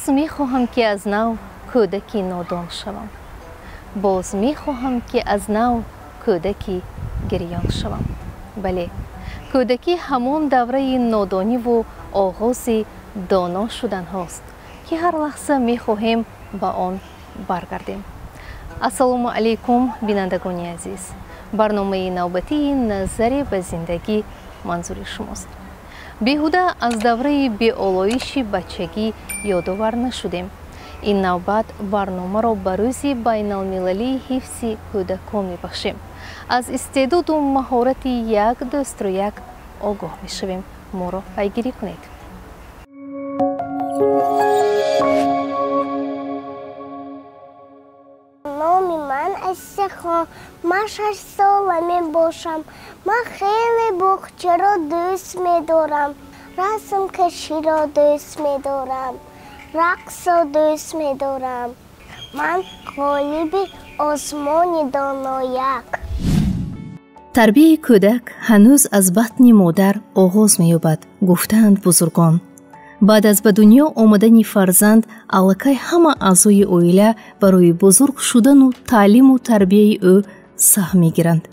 باز میخواهم که از نو کودکی نادان شوم. باز میخواهم که از نو کودکی گریان شوم. بله، کودکی همان دوره نادانی و آغاز دانا شدن هاست که هر لحظه میخواهیم به آن برگردیم. السلام علیکم بینندگان عزیز. برنامه نوبتی نظری به زندگی منظور شماست. بیهوده از دوره بی‌آلایش بچگی یادآور نشدیم. این نوبت برنامه را به روز بین المللی حفظ کودکان میبخشیم. از استعداد و مهارت یک دوست و یک آگاه میشویم. ما را پیگیری کنید. نام من استخوان، من 6 سالم باشم. من خیلی باغچه را دوست می‌دارم. رسم کشی را دوست می‌دارم. رقص را دوست می‌دارم. من غالب آسمان دانایک. تربیت کودک هنوز از بطن مادر آغاز می‌یابد، گفتند بزرگان. بعد از به دنیا آمدن فرزند الکی همه اعضای عائله برای بزرگ شدن و تعلیم و تربیت او سهم می‌گیرند.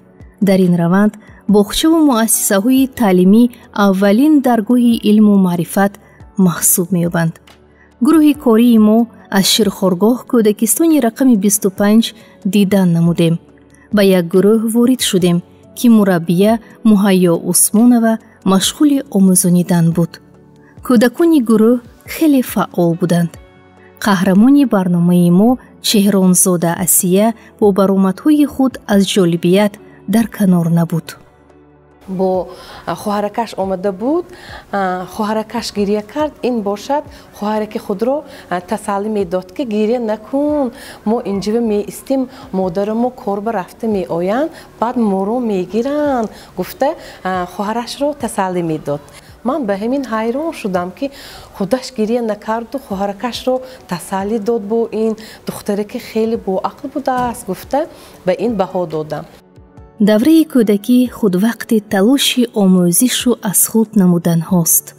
در این روند باغچه و مؤسسه‌های تعلیمی اولین درگاه علم و معرفت محسوب می‌یابند. گروه کاری ما از شیرخوارگاه کودکستان رقم 25 دیدن نمودیم. به یک گروه وارد شدیم که مربیه مهیا عثمانова مشغول آموزانیدن بود. کودکان گروه خیلی فعال بودند. قهرمان برنامه ما چهرانزاده اسیه با برآمدهای خود از جالبیت در کنار نبود. با خواهرکش آمده بود، خواهرکش گریه کرد. این باشد خواهرک خود را تسلی میداد که گریه نکن، ما اینجا می استیم، مادر ما کار رفته می آیند، بعد ما رو میگیرند. گفته خواهرش را تسلی میداد. من به همین حیران شدم که خودش گریه نکرد و خواهرکش رو تسلی داد. با این دختری که خیلی با عقل بوده است، گفته به این بها دادم. دوره کودکی خود وقت تلاش آموزش و از خود نمودن هاست.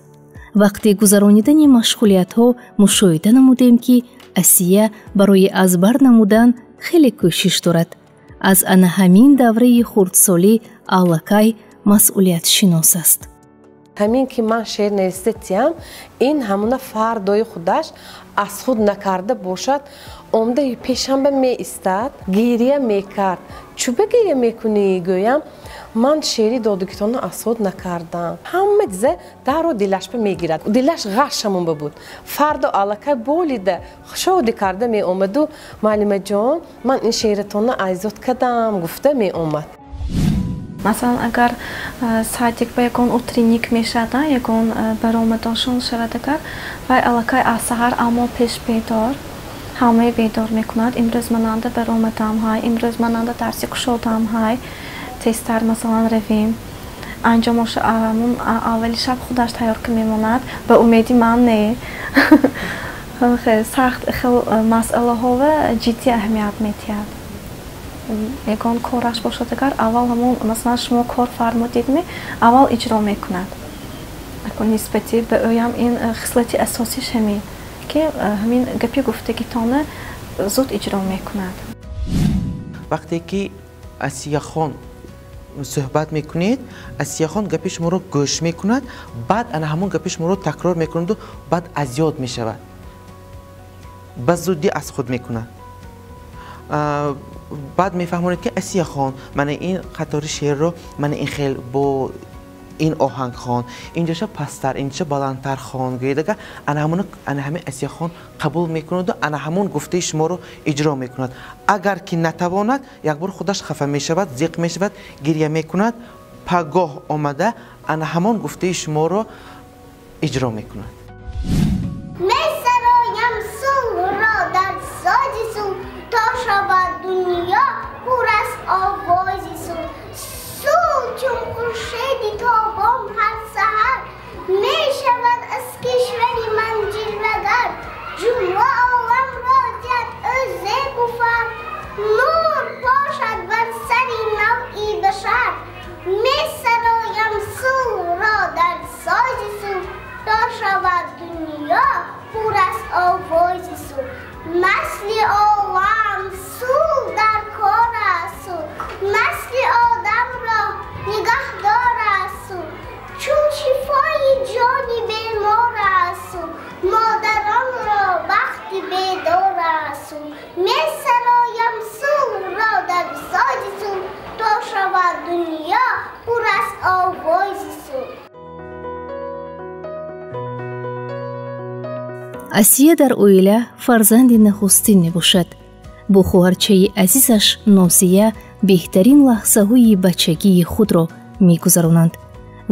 وقتی گذرانیدن مشغولیت ها مشاهده نمودیم که اسیه برای از بر نمودن خیلی کوشش دارد. از همین دوره خردسالی الکی مسئولیت شناس است. همین که من شعر نویسیدم، این همون فردای خودش از خود نکرده باشد، آمده پیشم می ایستاد، گریه میکرد. چوبه گریه میکنی؟ گویم من شعری دادگتان از خود نکردم. همه دیزه در رو دلش به میگیرد. دلش غشمون بود. فرد الکی بولیده شادی کرده می آمد و معلم جان من این شعرتون ایجاد کردم گفته می آمد. مثلا اگر ساعت یک به یکون اوترینیک میشد، یکون برآمدشون شود اگر و الکی از سحر اما پیش بیدار همه بیدار میکند. امروز مننده برآمدم های، امروز مننده درسی کشیدم های، تستر مثلا رویم انجامش اول شب خودش تیار که میماند. به امیدی من نه خیلی سخت خیلی مسئله ها و جدی اهمیت میتید. یکان کارش باشد اگر اول همون مثلا شما کار فرمودید می اول اجرا میکند. اگر نسبتی به اویم این خصلتی اساسیش همین که همین گپی گفتگیتانه زود اجرا میکند. وقتی که اسیه خان صحبت میکنید، اسیه خان گپی شما رو گوش میکند، بعد همون گپی شما رو تکرار میکند و بعد از یاد میشود، به زودی از خود میکند. بعد میفهمونه که اسیه خان من این قطار شعر رو من این خیلی با این آهنگ خان اینجا پستر اینجا بلندتر خان گوید که انا همه اسیه خان قبول میکند و انا همون گفته شما رو اجرا میکند. اگر که نتواند یک بار خودش خفه میشود، زیق میشود، گریه میکند، پگاه آمده انا همون گفته شما رو اجرا میکند. دنیا پر از آوازی سول چون خورشیدی تابان هر سحر می شود از کشوری من جلوگر. جمله عالم را زد او زیب و فر، نور باشد بر سری نوعی بشر. می سرایم سول را در ساز سول تا شود دنیا پر از آواز سو مثل عالم سو در کار است مثل آدم را نگهدار است چون شفای جانی بیمار است مادران را وقتی بیدار است می سرایم سو را در ساز سو تا شود دنیا پر از آواز سو. асия дар оила фарзанди нахустин мебошад. бо хоҳарчаи азизаш нозия беҳтарин лаҳзаҳои бачагии худро мегузаронанд.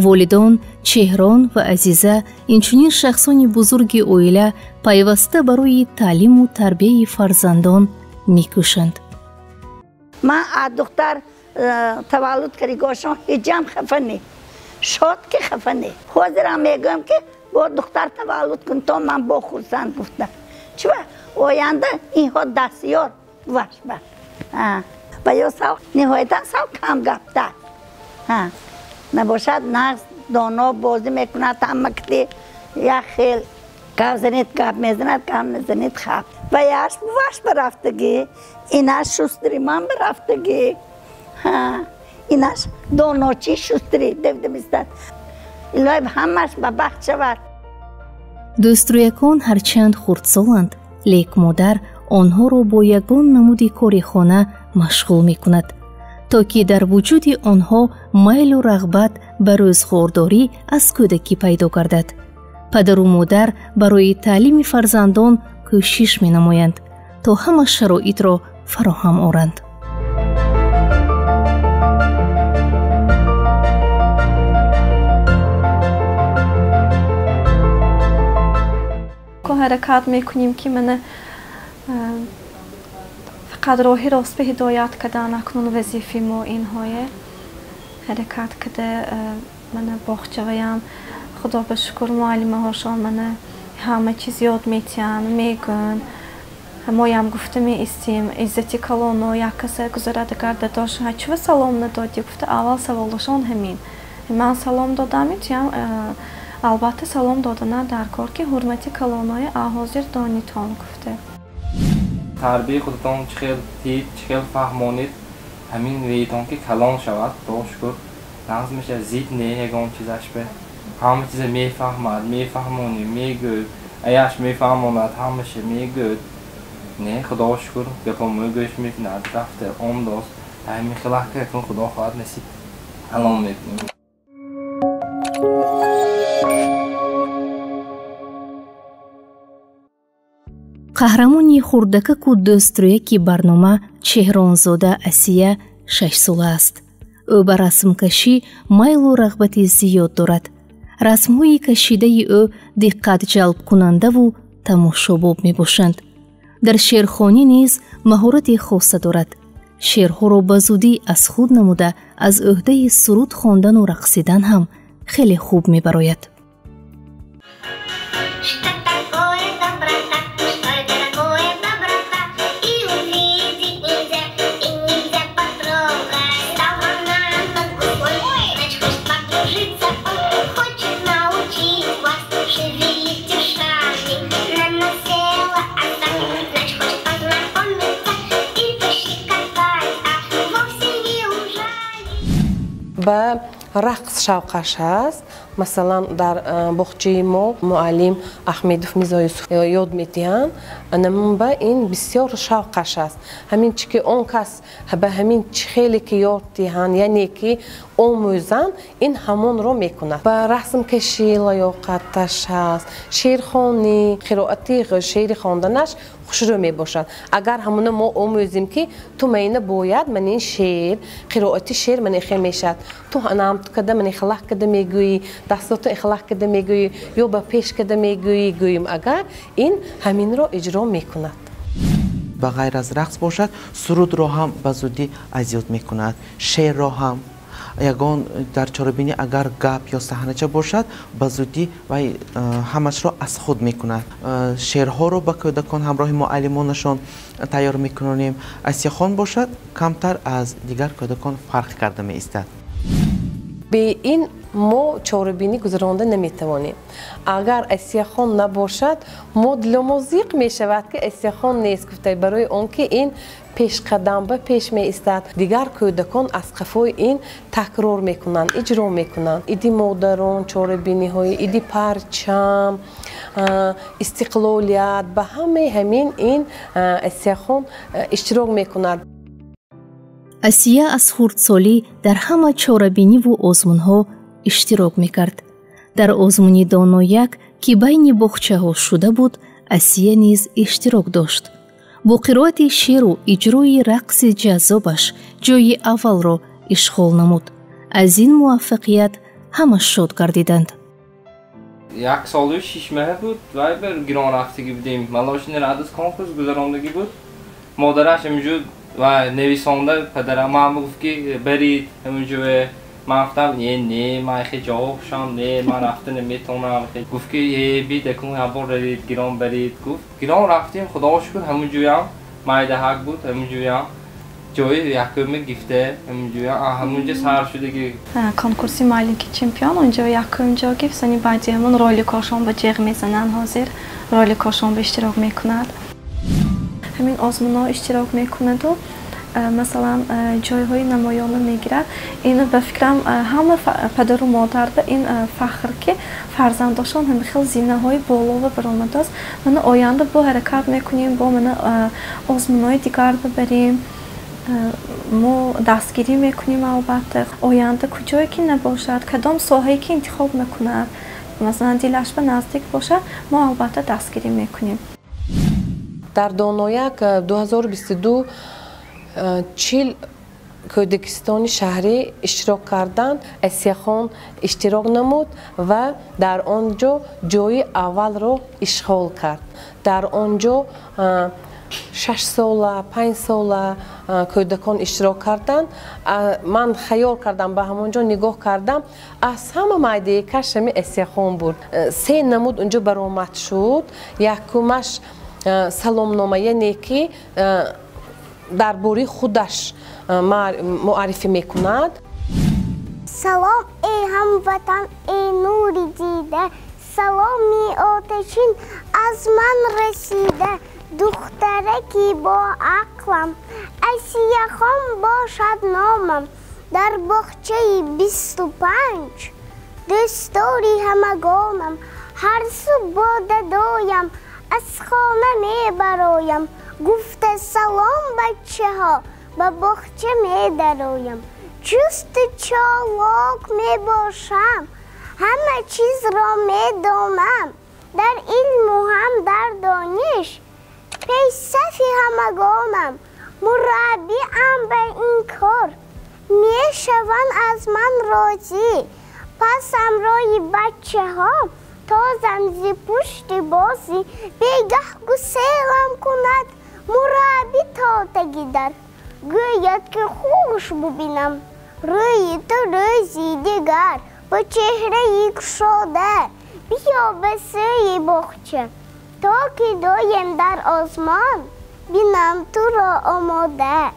волидон чеҳрон ва азиза инчунин шахсони бузурги оила пайваста барои таълиму тарбияи фарзандон мекӯшанд. ман аз духтар таваллуд каригошон ҳеҷам хафа не шод ки хафа не ҳозирам мегӯям ки бо духтар таваллуд кун то ман бохурсанд гуфтам чива оянда инҳо дастёр вашба ва ё сав ниҳоятан сав кам гаптар набошад нағз доно бозӣ мекунад ҳама кити як хел гап занед гап мезанад гап мезанед хаб ва яш вашба рафтагӣ инаш шустри ман барафтагӣ инаш доночи шустри девдемистад илоҳи ҳамаш ба бахт шавад. дӯструякон ҳарчанд хурдсоланд лек модар онҳоро бо ягон намуди кори хона машғул мекунад то ки дар вуҷуди онҳо майлу рағбат ба рӯзғордорӣ аз кӯдакӣ пайдо гардад. падару модар барои таълими фарзандон кӯшиш менамоянд то ҳама шароитро фароҳам оранд. ҳаракат мекунем ки мана фақат роҳи рост ба ҳидоят кардан акнун вазифаи мо инҳое ҳаракат када мана бохчаваям худо ба шукр муаллимаҳошон мана ҳама чиз ёд метиҳанд мегӯн моям гуфта меистем иззати калоно як каса гузарад агар дадош чува салом надодӣ гуфта аввал саволашон ҳамин ман салом додам метиҳам албатта салом додана дар кор ки ҳурмати калонои аҳозир донитон гуфта. тарбияи худатон чӣ хел дид чӣ хел фаҳмонид ҳамин вейтон ки калон шавад то шукр нағз мешавад зид не ягон чизаш бе ҳама чиза мефаҳмад мефаҳмонӣ мегӯд аяш мефаҳмонад ҳамаша мегӯд не худо шукр гапомӯ гӯш мекунад рафта омдоз ҳамин хелах кун худо хоҳад насиб алом мекунем. қаҳрамони хурдакаку дӯструяки барнома чеҳронзода асия 6 сола аст. ӯ ба расмкашӣ майлу рағбати зиёд дорад. расмҳои кашидаи ӯ диққатҷалбкунандаву тамошобоб мебошанд. дар шеърхонӣ низ маҳорати хоса дорад. шеърҳоро ба зудӣ аз худ намуда аз ӯҳдаи суруд хондану рақсидан ҳам хеле хуб мебарояд. ба рақс шавқаш аст масалан дар боғчаи мо муаллим аҳмедов мирзо юсуф ёд метиҳанд намун ба ин бисёр шавқаш аст ҳамин чӣ ки он кас ба ҳамин чӣ хеле ки ёд диҳанд яъне ки омӯзанд ин ҳамонро мекунад ба расмкашӣ лаёқаташ аст шеърхонӣ қироати шеъри хонданаш хушрӯ мебошад агар ҳамона мо омӯзем ки ту майна бояд ман ин шеър қироати шеър ман ихе мешад ту намт када ман ихлах када мегӯӣ дастоту ихлах када мегӯӣ ё ба пеш када мегӯӣ гӯем агар ин ҳаминро иҷро мекунад. ба ғайр аз рақс бошад сурудро ҳам ба зудӣ азиёд мекунад шеърро ҳам ягон дар чорабинӣ агар гап ё саҳнача бошад ба зудӣ вай ҳамашро аз худ мекунад. шеърҳоро ба кӯдакон ҳамроҳи муаллимонашон тайёр мекунонем. асияхон бошад камтар аз дигар кӯдакон фарқ карда меистад. به این ما چاره‌بینی گذرانده نمیتوانیم. اگر اسیا خان نباشد ما دلمون ضیق میشود که اسیا خان نیست، گفته برای اون که این پیش قدم به پیش می ایستد. دیگر کودکان از قفای این تکرار میکنند، اجرا میکنند. ایدی مادران چاره‌بینی های، ایدی پرچم، استقلالیت، به همین این اسیا خان اشتراک میکند. اسیا از خردسالی در همه چاره‌بینی و آزمون‌ها اشتراک میکرد. در آزمونی دانو یک که بین باغچه‌ها شده بود، اسیا نیز اشتراک داشت. با قرائت شعر و اجرای رقص جذابش جای اول را اشغال نمود. از این موفقیت همه شاد گردیدند. یک سال و 6 ماه بود و بر گران رفتگی بودیم. ملاشین ردس کنکورس گذراندگی بود. مادرش همینجور و نویسنده پدرم هم گفت که برید همینجور. من گفتم نه من خیلی جواب شدم، نه من رفته نمیتونم. گفت که بید اکنون هبار برید گران برید. گفت گران رفتیم، خدا شکر همونجوری هم مایده حق بود، همونجوری هم جای یکم گفته همونجوری همونجا سر شده که کنکورسی مالکی چمپیون اونجا یکم جا گفت سنی بعدی همون رولی کاشان به جیغ میزنن، حاضر رولی کاشان به اشتراک میکند. همین آزمون ها اشتراک میکند و مثلا جایهای نمایان میگیرد. این به فکرم همه پدر و مادر به این فخر که فرزنداشان هم خیلی زینه های بالا و برآمده است. من آینده با حرکت میکنیم، با من آزمون های دیگر ببریم، ما دستگیری میکنیم. البته آینده کجایی که نباشد، کدام ساحه‌ای که انتخاب میکند، مثلا دلش به نزدیک باشه، ما البته دستگیری میکنیم. در دانویک 2022 40 کودکستان شهری اشتراک کردند. اسیا خان اشتراک نمود و در آنجا جای اول را اشغال کرد. در آنجا 6 ساله 5 ساله کودکان اشتراک کردند. من خیال کردم، به همونجا نگاه کردم، از همه مایده کشمی اسیا خان بود. 3 نمود اونجا برآمد شد. یکمش سلامنامه، یعنی که درباره خودش معرفی میکند. سلام ای هموطن، ای نوری دیده، سلامی آتشین از من رسیده. دخترکی با عقلم، اسیا خان باشد نامم. در باغچه 25 دستاری همگانم. هر سو باده دایم از خانه میبرایم. گفته سلام بچه ها، به باغچه می درایم. چست چالاک می باشم، همه چیز را می دانم. در علم و هم در دانش پیشصف همگانم. مربی ام به این کار، می شوند از من راضی. پس امرای بچه ها تازم زی پشت بازی. بیگه گسیلم کند مربی تاتگی در. گوید که خوش ببینم روی تو روزی دیگر. با چهره یک شده بیا به سوی باغچه، تا که دایم در آسمان بینم تو را آماده.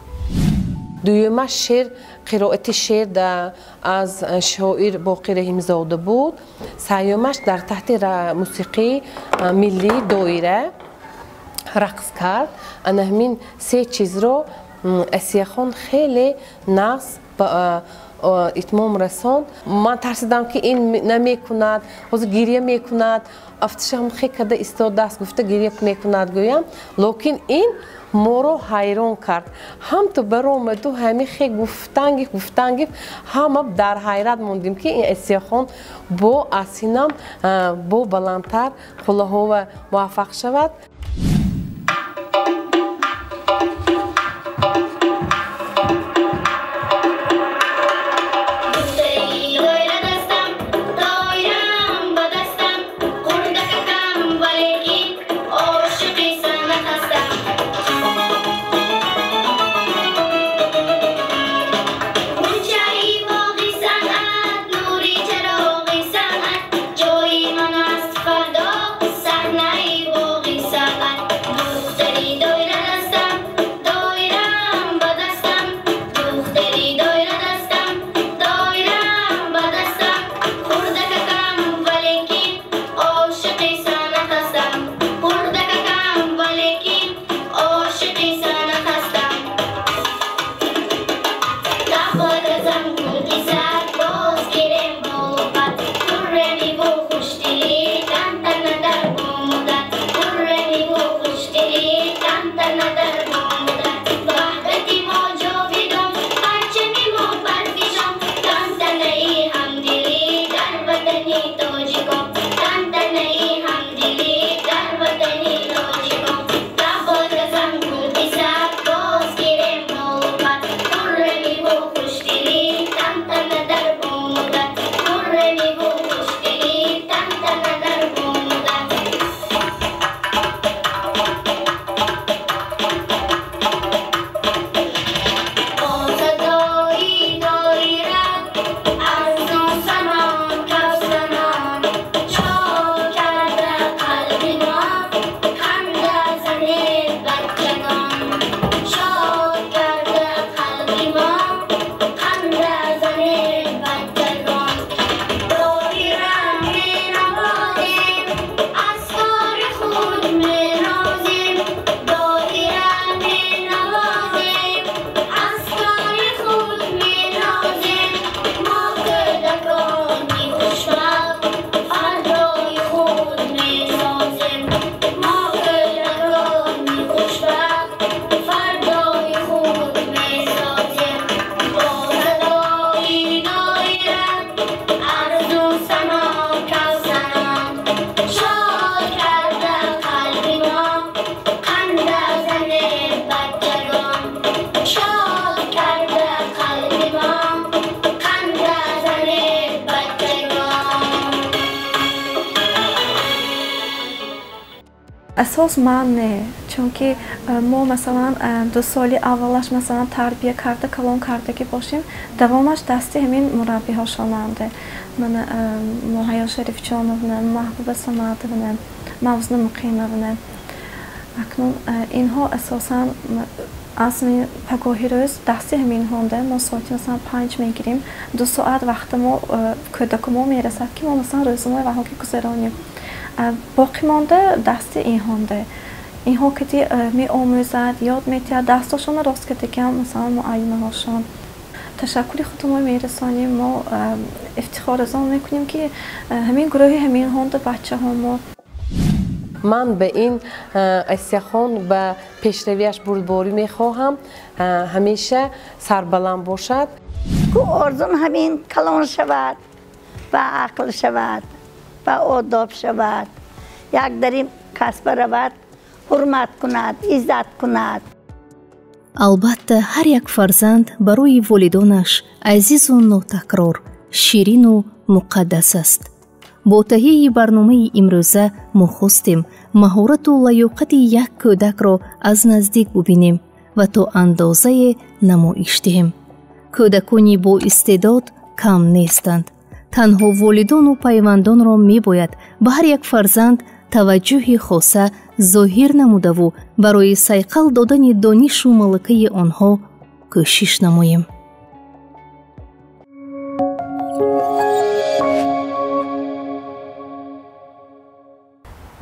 دویمش شعر، قرائت شعر از شاعر باقی رحیم‌زاده بود. سیومش در تحت موسیقی ملی دایره رقص کرد. همین 3 چیز رو اسیا خان خیلی نقص به اتمام رساند. من ترسیدم که این نمیکند، باز گریه میکند. افتشم خیلی کده ایستاده است، گفته گریه میکند گویم، لیکن این ما رو حیران کرد. هم تو برآمد و همین خیلی گفتنگی همه در حیرت موندیم که این اسیا خان با اسینم با بلندتر خلاها و موفق شود. صحنه باقی اساس من نه، چون که ما مثلا 2 سال اولش مثلا تربیه کرده کلان کرده که باشیم، دوامش دستی همین مربی ها شاننده. من مهیا شریف جانونه، محبوب سماعتونه، موزن مقیمونه. اکنون اینها اساسا اصلا پگاهی روز دستی همین هونده. ما ساعتی مثلا 5 میگیریم، 2 ساعت وقت ما کودک ما میرسد که ما مثلا روزمره و که گذرانیم. باقی مانده دستی این هونده. اینها که می آموزد، یاد میتید، دستاشون راست که دیگه هم مثلا معینه هاشون. تشکری خودمون میرسانیم. ما افتخار از آن میکنیم که همین گروهی همین هونده بچه ها ما. من به این آسیا خان به پیشرویش بردباری میخواهم، همیشه سربلند باشد. آرزوم همین کلان شود و عقل شود و آداب شود، یک داریم کسب رود، حرمت کند، عزت کند. албатта ҳар як фарзанд барои волидонаш азизу нотакрор, ширину муқаддас аст. бо таҳияи барномаи имрӯза мо хостем маҳорату лаёқати як кӯдакро аз наздик бубинем ва то андозае намоиш диҳем. кӯдакони боистеъдод кам нестанд. танҳо волидону пайвандонро мебояд ба ҳар як фарзанд таваҷҷӯҳи хоса зоҳир намудаву барои сайқал додани донишу малакаи онҳо кӯшиш намоем.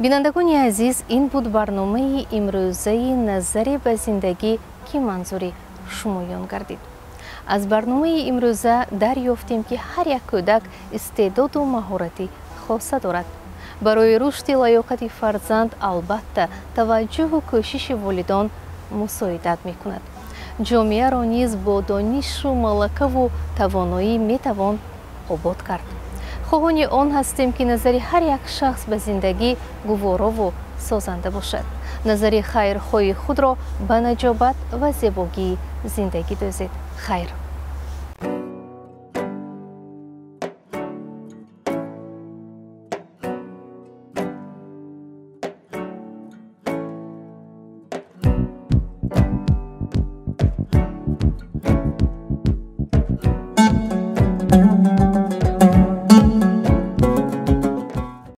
бинандагони азиз, ин буд барномаи имрӯзаи назаре ба зиндагӣ ки манзури шумоён гардид. аз барномаи имрӯза дарёфтем ки ҳар як кӯдак истеъдоду маҳорати хоса дорад. барои рушди лаёқати фарзанд албатта таваҷҷӯҳу кӯшиши волидон мусоидат мекунад. ҷомеаро низ бо донишу малакаву тавоноӣ метавон обод кард. хоҳони он ҳастем ки назари ҳар як шахс ба зиндагӣ гуворову созанда бошад. назари хайрхоҳи худро ба наҷобат ва зебогии зиндагӣ дӯзед. хайр.